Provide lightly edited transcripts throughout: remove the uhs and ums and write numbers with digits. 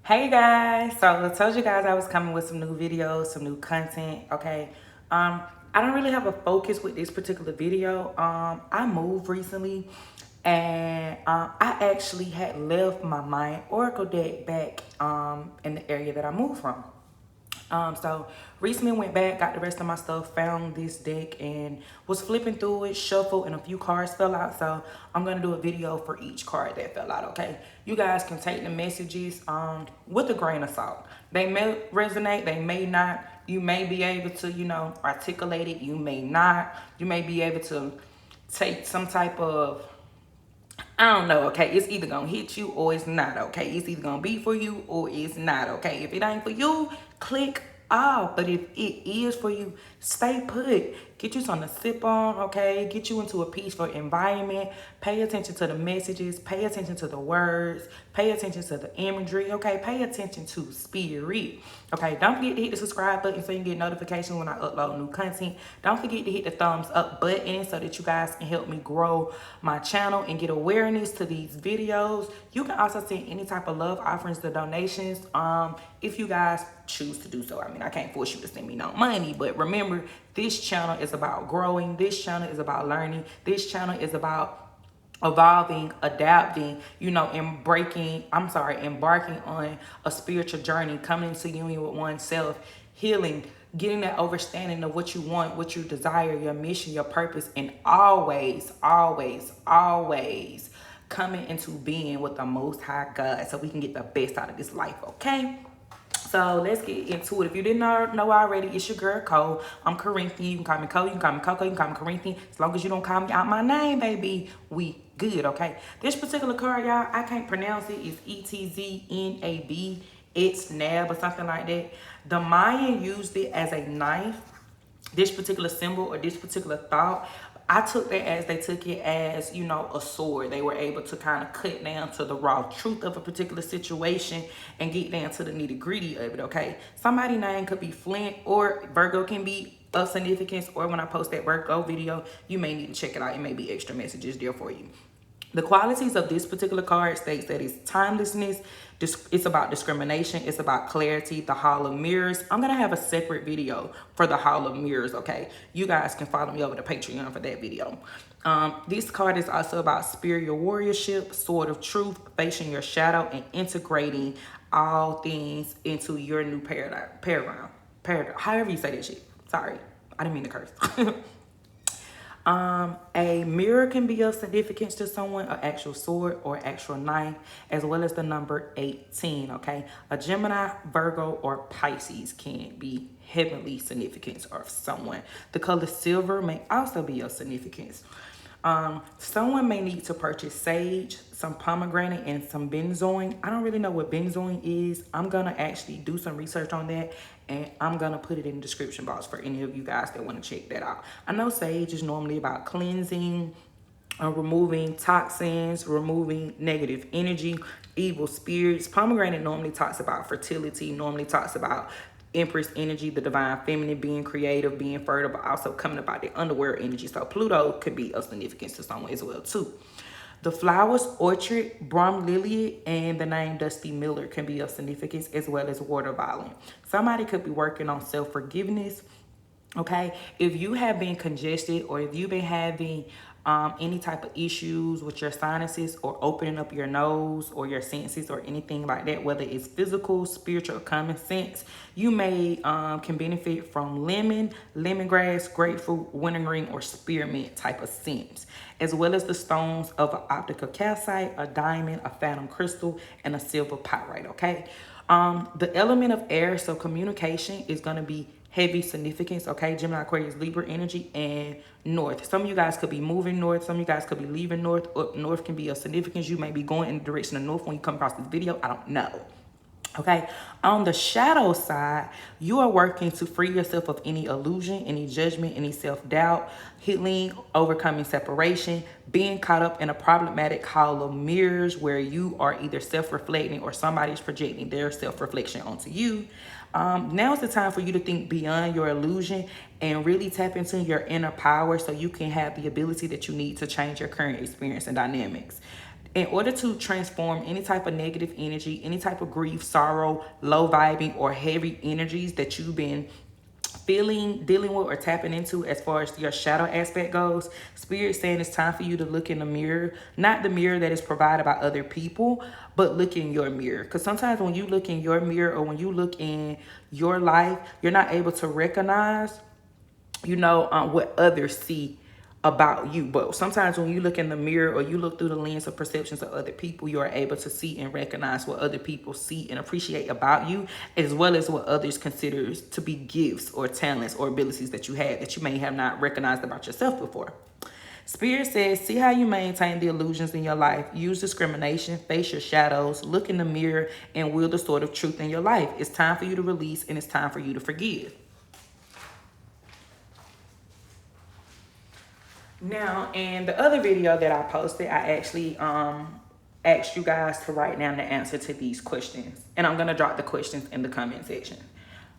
Hey guys, so I told you guys I was coming with some new videos, some new content, okay? I don't really have a focus with this particular video. I moved recently and I actually had left my Mind Oracle deck back in the area that I moved from. So recently went back, got the rest of my stuff, found this deck and was flipping through it, shuffled, and a few cards fell out. So I'm gonna do a video for each card that fell out, okay? You guys can take the messages with a grain of salt. They may resonate, they may not. You may be able to, articulate it, you may not. You may be able to take some type of, I don't know, okay? It's either gonna hit you or it's not, okay? It's either gonna be for you or it's not, okay? If it ain't for you, click off. But if it is for you, stay put. Get you something to sip on, okay? Get you into a peaceful environment. Pay attention to the messages. Pay attention to the words. Pay attention to the imagery, okay? Pay attention to spirit, okay? Don't forget to hit the subscribe button so you can get notifications when I upload new content. Don't forget to hit the thumbs up button so that you guys can help me grow my channel and get awareness to these videos. You can also send any type of love offerings to donations if you guys choose to do so. I mean, I can't force you to send me no money, but remember, this channel is about growing. This channel is about learning. This channel is about evolving, adapting, embarking on a spiritual journey, coming into union with oneself, healing, getting that understanding of what you want, what you desire, your mission, your purpose, and always, always, always coming into being with the Most High God so we can get the best out of this life, okay? So let's get into it. If you didn't know already, it's your girl Cole. I'm Corinthian. You can call me Cole. You can call me Coco. You can call me Corinthian. As long as you don't call me out my name, baby, we good, okay? This particular card, y'all, I can't pronounce it. It's ETZNAB. ETZNAB or something like that. The Mayan used it as a knife. This particular symbol or this particular thought, I took that as they took it as, a sword. They were able to kind of cut down to the raw truth of a particular situation and get down to the nitty gritty of it, okay? Somebody's name could be Flint or Virgo can be of significance, or when I post that Virgo video, you may need to check it out. It may be extra messages there for you. The qualities of this particular card states that it's timelessness, it's about discrimination, it's about clarity, the Hall of Mirrors. I'm going to have a separate video for the Hall of Mirrors, okay? You guys can follow me over to Patreon for that video. This card is also about spiritual warriorship, sword of truth, facing your shadow, and integrating all things into your new paradigm, however you say that shit. Sorry, I didn't mean to curse. A mirror can be of significance to someone, an actual sword or actual knife, as well as the number 18, okay? A Gemini, Virgo, or Pisces can be heavenly significance of someone. The color silver may also be of significance. Someone may need to purchase sage, some pomegranate, and some benzoin. I don't really know what benzoin is. I'm going to actually do some research on that, and I'm going to put it in the description box for any of you guys that want to check that out. I know sage is normally about cleansing, removing toxins, removing negative energy, evil spirits. Pomegranate normally talks about fertility, normally talks about Empress energy, the divine feminine, being creative, being fertile, but also coming about the underworld energy. So Pluto could be of significance to someone as well too. The flowers orchid, brom lily, and the name Dusty Miller can be of significance, as well as water violet. Somebody could be working on self-forgiveness. Okay, if you have been congested, or if you've been having any type of issues with your sinuses or opening up your nose or your senses or anything like that, whether it's physical, spiritual, or common sense, you may can benefit from lemon, lemongrass, grapefruit, wintergreen, or spearmint type of scents, as well as the stones of an optical calcite, a diamond, a phantom crystal, and a silver pyrite. Okay, the element of air, so communication, is going to be heavy significance, okay? Gemini, Aquarius, Libra energy, and north. Some of you guys could be moving north. Some of you guys could be leaving north. Up north can be of significance. You may be going in the direction of north when you come across this video. I don't know. Okay, on the shadow side, you are working to free yourself of any illusion, any judgment, any self-doubt, healing, overcoming separation, being caught up in a problematic hall of mirrors where you are either self-reflecting or somebody's projecting their self-reflection onto you. Now is the time for you to think beyond your illusion and really tap into your inner power so you can have the ability that you need to change your current experience and dynamics. In order to transform any type of negative energy, any type of grief, sorrow, low vibing, or heavy energies that you've been feeling, dealing with, or tapping into as far as your shadow aspect goes, Spirit saying it's time for you to look in the mirror, not the mirror that is provided by other people, but look in your mirror. Because sometimes when you look in your mirror, or when you look in your life, you're not able to recognize, what others see about you. But sometimes when you look in the mirror, or you look through the lens of perceptions of other people, you are able to see and recognize what other people see and appreciate about you, as well as what others consider to be gifts or talents or abilities that you had that you may have not recognized about yourself before. Spirit says, see how you maintain the illusions in your life. Use discrimination, face your shadows, look in the mirror, and wield the sword of truth in your life. It's time for you to release, and it's time for you to forgive. Now, in the other video that I posted, I actually asked you guys to write down the answer to these questions. And I'm going to drop the questions in the comment section.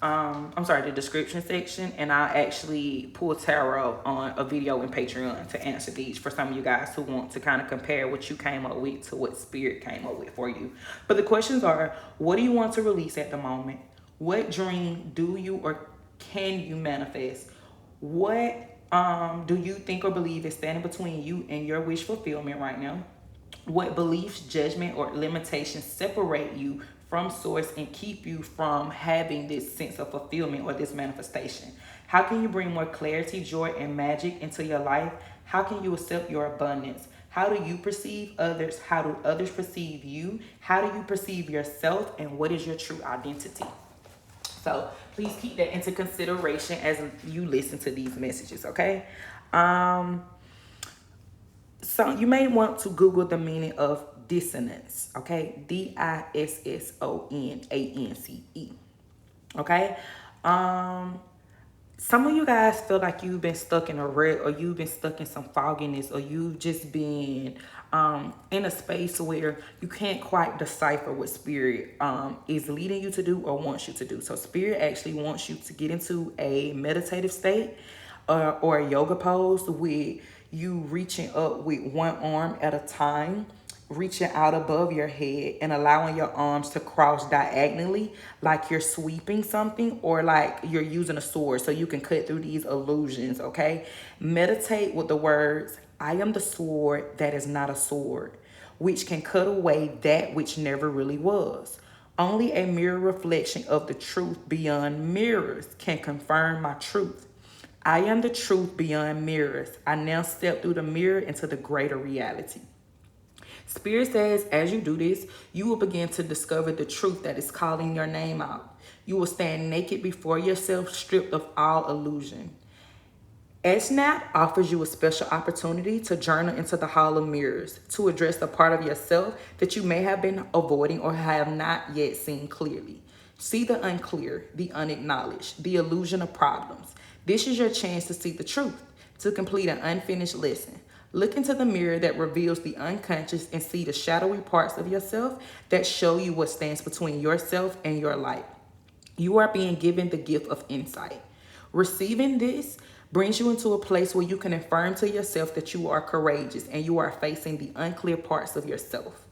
I'm sorry, the description section. And I actually pulled tarot on a video in Patreon to answer these for some of you guys who want to kind of compare what you came up with to what Spirit came up with for you. But the questions are, what do you want to release at the moment? What dream do you or can you manifest? What do you think or believe is standing between you and your wish fulfillment right now? What beliefs, judgment, or limitations separate you from source and keep you from having this sense of fulfillment or this manifestation? How can you bring more clarity, joy, and magic into your life? How can you accept your abundance? How do you perceive others? How do others perceive you? How do you perceive yourself? And what is your true identity? So please keep that into consideration as you listen to these messages, okay? So you may want to Google the meaning of dissonance, okay? DISSONANCE, okay? Some of you guys feel like you've been stuck in a rut, or you've been stuck in some fogginess, or you've just been in a space where you can't quite decipher what Spirit is leading you to do or wants you to do. So Spirit actually wants you to get into a meditative state or a yoga pose with you reaching up with one arm at a time, reaching out above your head and allowing your arms to cross diagonally like you're sweeping something, or like you're using a sword so you can cut through these illusions, okay? Meditate with the words, I am the sword that is not a sword, which can cut away that which never really was. Only a mirror reflection of the truth beyond mirrors can confirm my truth. I am the truth beyond mirrors. I now step through the mirror into the greater reality. Spirit says, as you do this, you will begin to discover the truth that is calling your name out. You will stand naked before yourself, stripped of all illusion. ETZNAB offers you a special opportunity to journey into the hall of mirrors, to address the part of yourself that you may have been avoiding or have not yet seen clearly. See the unclear, the unacknowledged, the illusion of problems. This is your chance to see the truth, to complete an unfinished lesson. Look into the mirror that reveals the unconscious and see the shadowy parts of yourself that show you what stands between yourself and your light. You are being given the gift of insight. Receiving this brings you into a place where you can affirm to yourself that you are courageous and you are facing the unclear parts of yourself.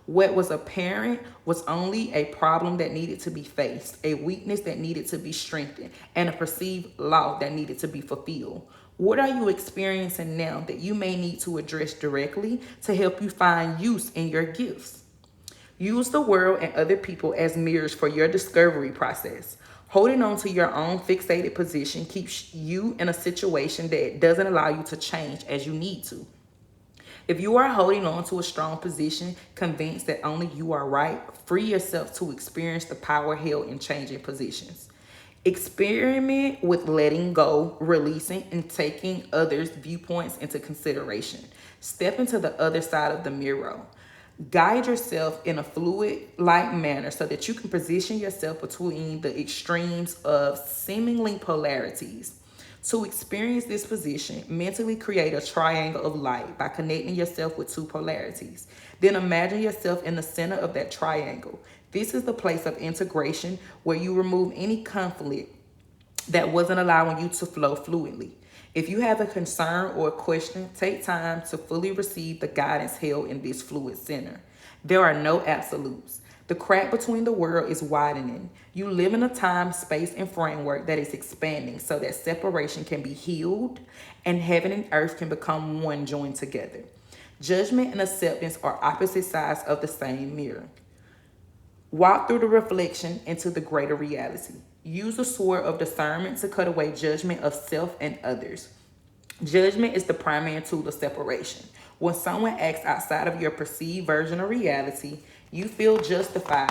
What was apparent was only a problem that needed to be faced, a weakness that needed to be strengthened, and a perceived law that needed to be fulfilled. What are you experiencing now that you may need to address directly to help you find use in your gifts? Use the world and other people as mirrors for your discovery process. Holding on to your own fixated position keeps you in a situation that doesn't allow you to change as you need to. If you are holding on to a strong position, convinced that only you are right, free yourself to experience the power held in changing positions. Experiment with letting go, releasing, and taking others' viewpoints into consideration. Step into the other side of the mirror. Guide yourself in a fluid-like manner so that you can position yourself between the extremes of seemingly polarities. To experience this position, mentally create a triangle of light by connecting yourself with two polarities. Then imagine yourself in the center of that triangle. This is the place of integration where you remove any conflict that wasn't allowing you to flow fluidly. If you have a concern or a question, take time to fully receive the guidance held in this fluid center. There are no absolutes. The crack between the world is widening. You live in a time, space, and framework that is expanding so that separation can be healed and heaven and earth can become one joined together. Judgment and acceptance are opposite sides of the same mirror. Walk through the reflection into the greater reality. Use the sword of discernment to cut away judgment of self and others. Judgment is the primary tool of separation. When someone acts outside of your perceived version of reality, you feel justified.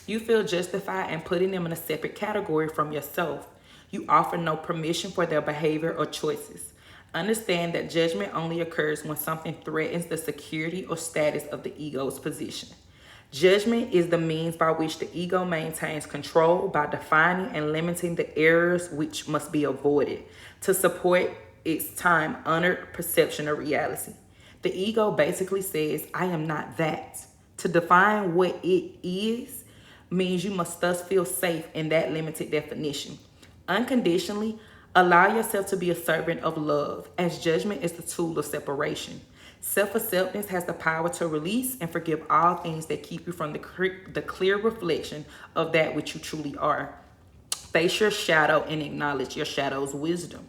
You feel justified in putting them in a separate category from yourself. You offer no permission for their behavior or choices. Understand that judgment only occurs when something threatens the security or status of the ego's position. Judgment is the means by which the ego maintains control by defining and limiting the errors which must be avoided to support its time-honored perception of reality. The ego basically says, I am not that. To define what it is means you must thus feel safe in that limited definition. Unconditionally, allow yourself to be a servant of love, as judgment is the tool of separation. Self-acceptance has the power to release and forgive all things that keep you from the clear reflection of that which you truly are. Face your shadow and acknowledge your shadow's wisdom.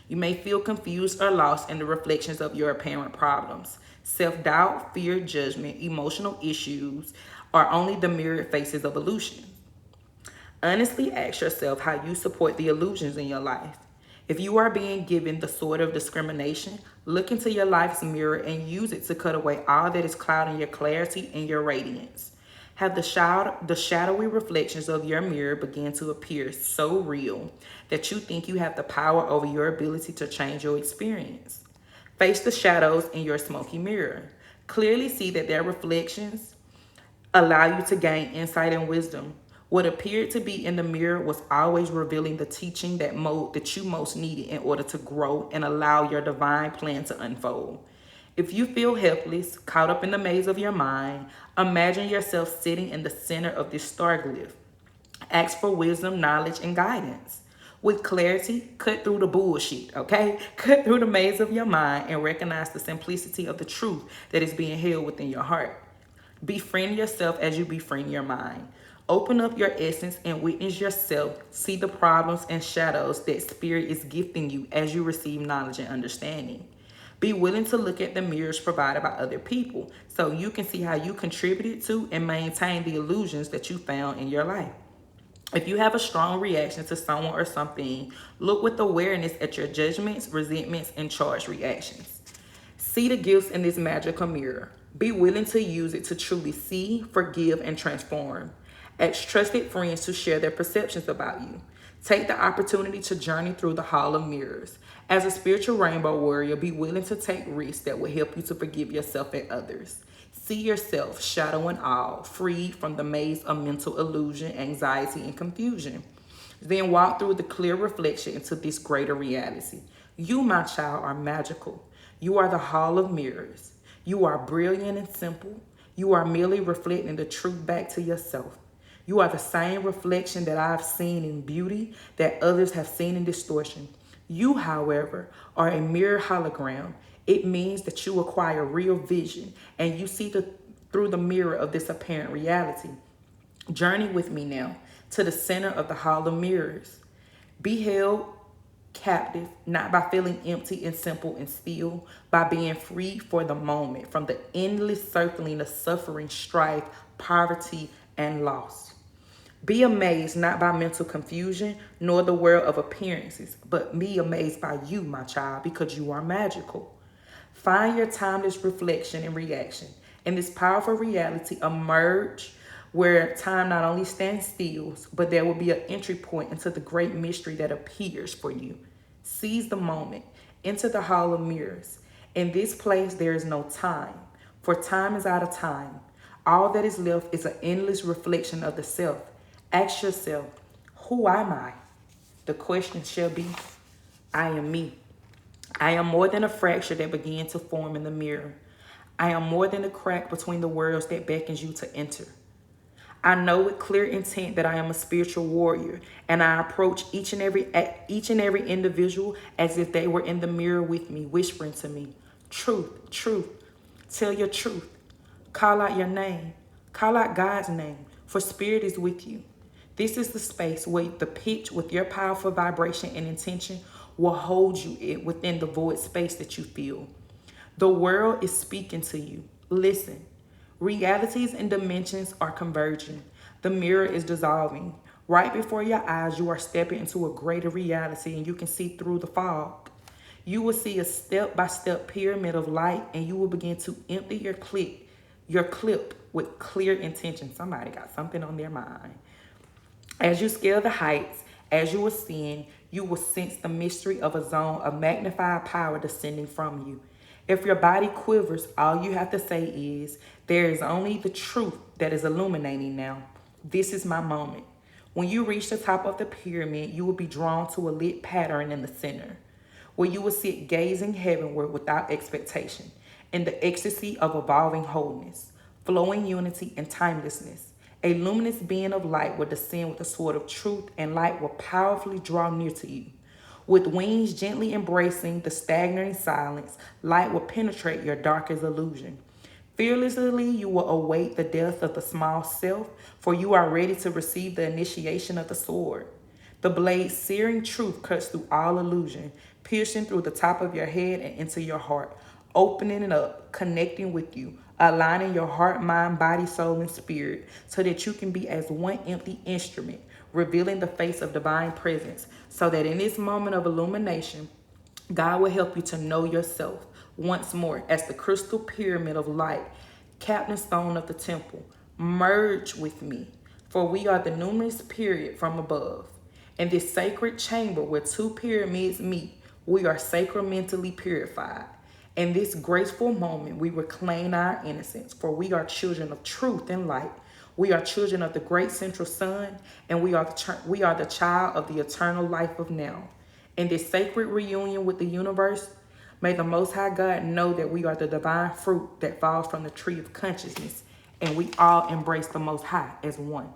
You may feel confused or lost in the reflections of your apparent problems. Self-doubt, fear, judgment, emotional issues are only the mirrored faces of illusion. Honestly ask yourself how you support the illusions in your life. If you are being given the sword of discrimination, look into your life's mirror and use it to cut away all that is clouding your clarity and your radiance. Have the shadowy reflections of your mirror begin to appear so real that you think you have the power over your ability to change your experience. Face the shadows in your smoky mirror. Clearly see that their reflections allow you to gain insight and wisdom. What appeared to be in the mirror was always revealing the teaching that you most needed in order to grow and allow your divine plan to unfold. If you feel helpless, caught up in the maze of your mind, imagine yourself sitting in the center of this star glyph. Ask for wisdom, knowledge, and guidance. With clarity, cut through the bullshit, okay? Cut through the maze of your mind and recognize the simplicity of the truth that is being held within your heart. Befriend yourself as you befriend your mind. Open up your essence and witness yourself. See the problems and shadows that spirit is gifting you as you receive knowledge and understanding. Be willing to look at the mirrors provided by other people so you can see how you contributed to and maintain the illusions that you found in your life. If you have a strong reaction to someone or something, look with awareness at your judgments, resentments, and charged reactions. See the gifts in this magical mirror. Be willing to use it to truly see, forgive, and transform. Ask trusted friends to share their perceptions about you. Take the opportunity to journey through the hall of mirrors. As a spiritual rainbow warrior, be willing to take risks that will help you to forgive yourself and others. See yourself, shadow and all, freed from the maze of mental illusion, anxiety, and confusion. Then walk through the clear reflection into this greater reality. You, my child, are magical. You are the hall of mirrors. You are brilliant and simple. You are merely reflecting the truth back to yourself. You are the same reflection that I've seen in beauty that others have seen in distortion. You, however, are a mirror hologram. It means that you acquire real vision and you see through the mirror of this apparent reality. Journey with me now to the center of the hall of mirrors. Be held captive, not by feeling empty and simple and still, by being free for the moment from the endless circling of suffering, strife, poverty, and loss. Be amazed not by mental confusion, nor the world of appearances, but be amazed by you, my child, because you are magical. Find your timeless reflection and reaction. In this powerful reality, emerge where time not only stands still, but there will be an entry point into the great mystery that appears for you. Seize the moment. Enter the hall of mirrors. In this place, there is no time, for time is out of time. All that is left is an endless reflection of the self. Ask yourself, who am I? The question shall be, I am me. I am more than a fracture that began to form in the mirror. I am more than a crack between the worlds that beckons you to enter. I know with clear intent that I am a spiritual warrior, and I approach each and every individual as if they were in the mirror with me, whispering to me, truth, truth, tell your truth, call out your name, call out God's name, for spirit is with you. This is the space where the pitch with your powerful vibration and intention will hold you within the void space that you feel. The world is speaking to you. Listen. Realities and dimensions are converging. The mirror is dissolving. Right before your eyes, you are stepping into a greater reality and you can see through the fog. You will see a step-by-step pyramid of light and you will begin to empty your clip with clear intention. Somebody got something on their mind. As you scale the heights, as you ascend, you will sense the mystery of a zone of magnified power descending from you. If your body quivers, all you have to say is, there is only the truth that is illuminating now. This is my moment. When you reach the top of the pyramid, you will be drawn to a lit pattern in the center, where you will sit gazing heavenward without expectation, in the ecstasy of evolving wholeness, flowing unity and timelessness. A luminous being of light will descend with a sword of truth, and light will powerfully draw near to you. With wings gently embracing the staggering silence, light will penetrate your darkest illusion. Fearlessly, you will await the death of the small self, for you are ready to receive the initiation of the sword. The blade's searing truth cuts through all illusion, piercing through the top of your head and into your heart, opening it up, connecting with you, aligning your heart, mind, body, soul, and spirit so that you can be as one empty instrument, revealing the face of divine presence, so that in this moment of illumination, God will help you to know yourself once more as the crystal pyramid of light, captain stone of the temple. Merge with me, for we are the numerous period from above. In this sacred chamber where two pyramids meet, we are sacramentally purified. In this graceful moment, we reclaim our innocence, for we are children of truth and light. We are children of the great central sun, and we are the child of the eternal life of now. In this sacred reunion with the universe, may the Most High God know that we are the divine fruit that falls from the tree of consciousness, and we all embrace the Most High as one.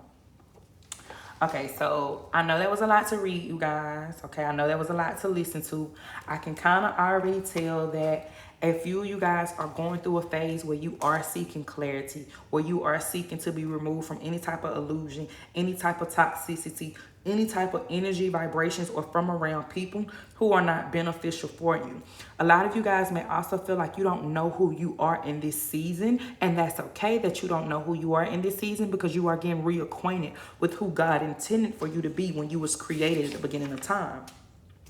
Okay, so I know that was a lot to read, you guys. Okay, I know that was a lot to listen to. I can kind of already tell that if you guys are going through a phase where you are seeking clarity, where you are seeking to be removed from any type of illusion, any type of toxicity, any type of energy vibrations, or from around people who are not beneficial for you. A lot of you guys may also feel like you don't know who you are in this season, and that's okay that you don't know who you are in this season, because you are getting reacquainted with who God intended for you to be when you was created at the beginning of time.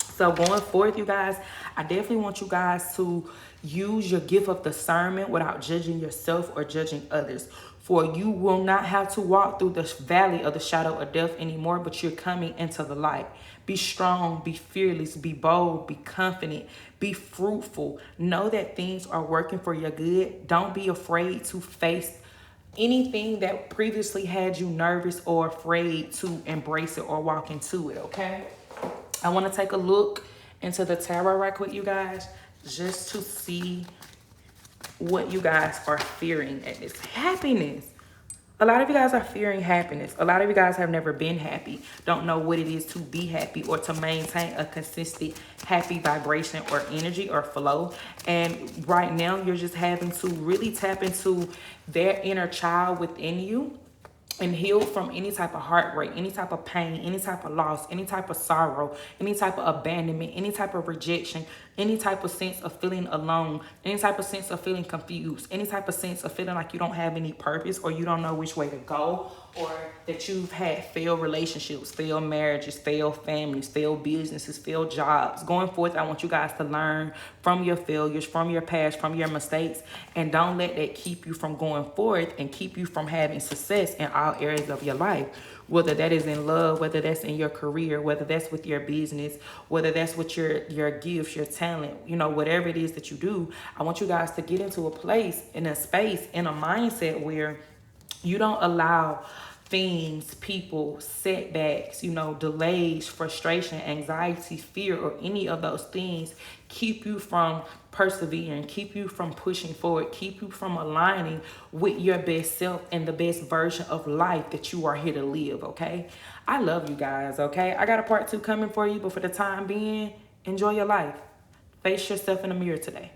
So going forth, you guys, I definitely want you guys to use your gift of discernment without judging yourself or judging others. For you will not have to walk through the valley of the shadow of death anymore, but you're coming into the light. Be strong, be fearless, be bold, be confident, be fruitful. Know that things are working for your good. Don't be afraid to face anything that previously had you nervous or afraid to embrace it or walk into it, okay? I want to take a look into the tarot right quick, you guys, just to see what you guys are fearing at this. Happiness. A lot of you guys are fearing happiness. A lot of you guys have never been happy, don't know what it is to be happy or to maintain a consistent happy vibration or energy or flow. And right now, you're just having to really tap into their inner child within you and heal from any type of heartbreak, any type of pain, any type of loss, any type of sorrow, any type of abandonment, any type of rejection, any type of sense of feeling alone, any type of sense of feeling confused, any type of sense of feeling like you don't have any purpose or you don't know which way to go, or that you've had failed relationships, failed marriages, failed families, failed businesses, failed jobs. Going forth, I want you guys to learn from your failures, from your past, from your mistakes, and don't let that keep you from going forth and keep you from having success in all areas of your life. Whether that is in love, whether that's in your career, whether that's with your business, whether that's with your gifts, your talent, you know, whatever it is that you do, I want you guys to get into a place, in a space, in a mindset where you don't allow things, people, setbacks, you know, delays, frustration, anxiety, fear, or any of those things keep you from persevering, keep you from pushing forward, keep you from aligning with your best self and the best version of life that you are here to live, okay? I love you guys, okay? I got a part 2 coming for you, but for the time being, enjoy your life. Face yourself in the mirror today.